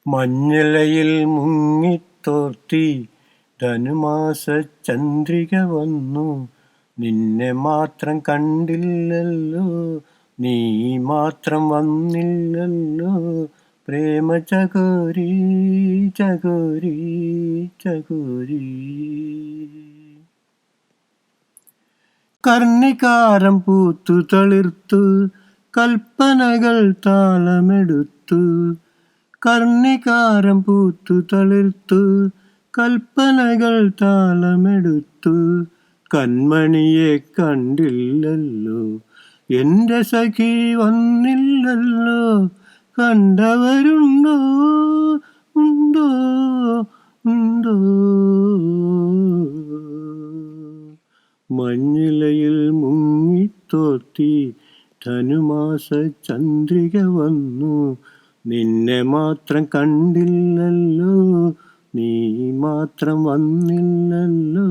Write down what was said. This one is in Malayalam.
മഞ്ഞിലയിൽ മുങ്ങിത്തോർത്തി ധനുമാസ ചന്ദ്രിക വന്നു. നിന്നെ മാത്രം കണ്ടില്ലല്ലോ, നീ മാത്രം വന്നില്ലല്ലോ. പ്രേമ ചകോരി ചകോരി ചകോരി. കർണികാരം പൂത്തു തളിർത്തു, കൽപ്പനകൾ താളമെടുത്തു. കർണികാരം പൂത്തു തളിർത്തു, കൽപ്പനകൾ താളമെടുത്തു. കൺമണിയെ കണ്ടില്ലല്ലോ, എൻ്റെ സഖി വന്നില്ലല്ലോ. കണ്ടവരുണ്ടോ ഉണ്ടോ ഉണ്ടോ. മഞ്ഞിലയിൽ മുങ്ങിത്തോർത്തി ധനുമാസ ചന്ദ്രിക വന്നു. നിന്നെ മാത്രം കണ്ടില്ലല്ലോ, നീ മാത്രം വന്നില്ലല്ലോ.